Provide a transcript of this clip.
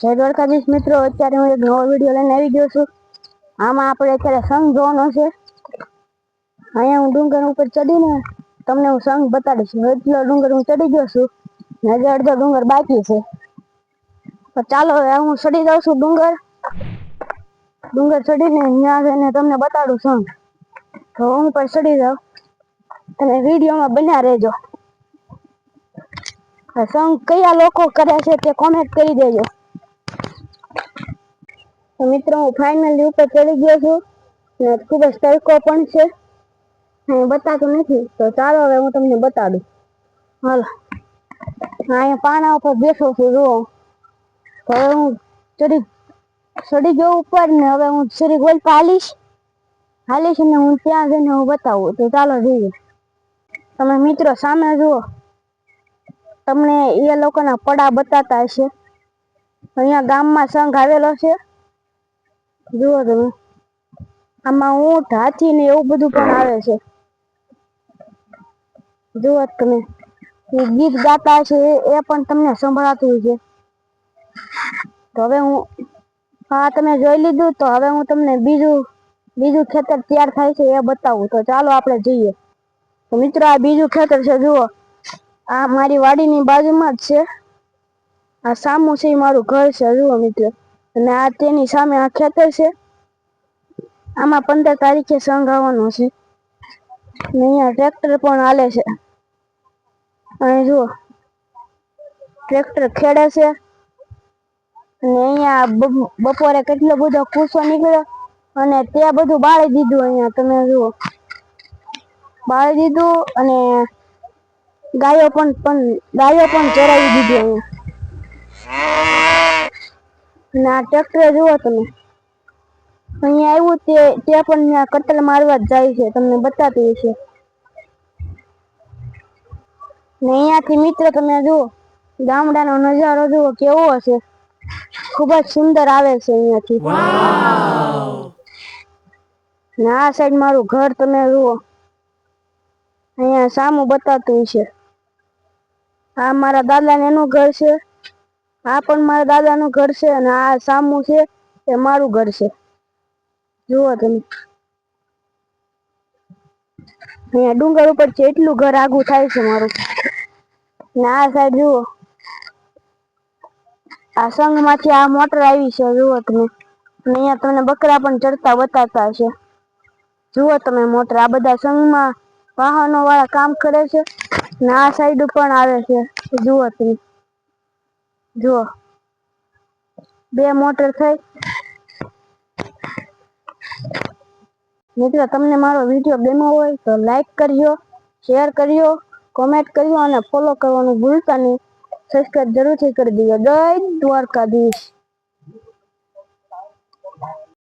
જય દ્વારકાધીશ મિત્રો, અત્યારે હું એક નવો વિડીયો લઈને આવી ગયો છું. આમાં આપણે અત્યારે સંઘ જોવાનો છે. અહીંયા હું ડુંગર ઉપર ચડીને તમને હું સંઘ બતાડીશ. એટલો ડુંગર હું ચડી ગયો છું ને હજી અડધો ડુંગર બાકી છે. તો ચાલો હવે હું ચડી જાઉં છું ડુંગર ચડીને ત્યાં જઈને તમને બતાડું સંઘ. તો હું પણ ચડી જાઉં અને વિડીયોમાં બન્યા રહેજો. સંઘ કયા લોકો કરે છે તે કોમેન્ટ કરી દેજો. તો મિત્રો હું ફાઇનલી ઉપર ચડી ગયો છું ને ખૂબ જ તડકો પણ છે. હું બતાતું નથી તો ચાલો હવે હું તમને બતાડું. હાલો, અહીંયા પાણા ઉપર બેઠો છું. જુઓ, હવે હું ચડી ગયો ઉપર ને હવે હું શરી ગોલ હાલીશ ને હું ત્યાં જઈને હું બતાવું. તો ચાલો જઈએ. તમે મિત્રો સામે જુઓ, તમને એ લોકોના પડા બતાતા હશે. અહીંયા ગામમાં સંઘ આવેલો છે. જુઓ તમે, આમાં ઊંટ, હાથી ને એવું બધું પણ આવે છે. જુઓ તમે, ગીત ગાતા છે એ પણ તમને સંભળાતું છે. તો હવે તમે જોઈ લીધું. તો હવે હું તમને બીજું ખેતર તૈયાર થાય છે એ બતાવું. તો ચાલો આપણે જઈએ. તો મિત્રો આ બીજું ખેતર છે. જુઓ, આ મારી વાડીની બાજુમાં જ છે. આ સામું છે મારું ઘર છે. જુઓ મિત્રો, અને આ તેની સામે આ ખેતર છે. આમાં 15 તારીખે સંઘ આવવાનો છે. અહીંયા ટ્રેક્ટર પણ હાલે છે. અને જુઓ, ટ્રેક્ટર ખેડે છે. અને અહીંયા બપોરે કેટલો બધો કૂસો નીકળ્યો અને તે બધું બાળી દીધું. અહીંયા તમે જુઓ, બાળી દીધું અને ગાયો પણ ચરાવી દીધી. અહીંયા ના ટ્રેક્ટર જુઓ તમે, અહીંયા આવ્યું તે પણ કતલ મારવા જ જાય છે. તમને બતાતું હશે. ને અહીંયાથી મિત્રો તમે જુઓ, ગામડાનો નજારો જુઓ કેવો હશે. ખૂબ જ સુંદર આવે છે અહીંયાથી. ને આ સાઈડ મારું ઘર તમે જુઓ, અહીંયા સામું બતાતું હશે. આ મારા દાદાને એનું ઘર છે. આ પણ મારા દાદાનું ઘર છે. અને આ સામું છે એ મારું ઘર છે. જુઓ તમે, અહીંયા ડુંગર ઉપર છે એટલું ઘર આગું થાય છે મારું. ને આ સાઈડ જુઓ, આ સંઘ માંથી આ મોટર આવી છે. જુઓ તમે, અહીંયા તમને બકરા પણ ચડતા બતાતા હશે. જુઓ તમે મોટર, આ બધા સંઘમાં વાહનો વાળા કામ કરે છે. ને આ સાઈડ પણ આવે છે. જુઓ તમે, જુઓ 2 મોટર થઈ. મિત્રો તમને મારો વિડીયો ગમ્યો હોય તો લાઈક કરજો, શેર કરજો, કોમેન્ટ કરજો અને ફોલો કરવાનું ભૂલતા નહીં. સબસ્ક્રાઇબ જરૂરથી કરી દેજો. જય દ્વારકાધીશ.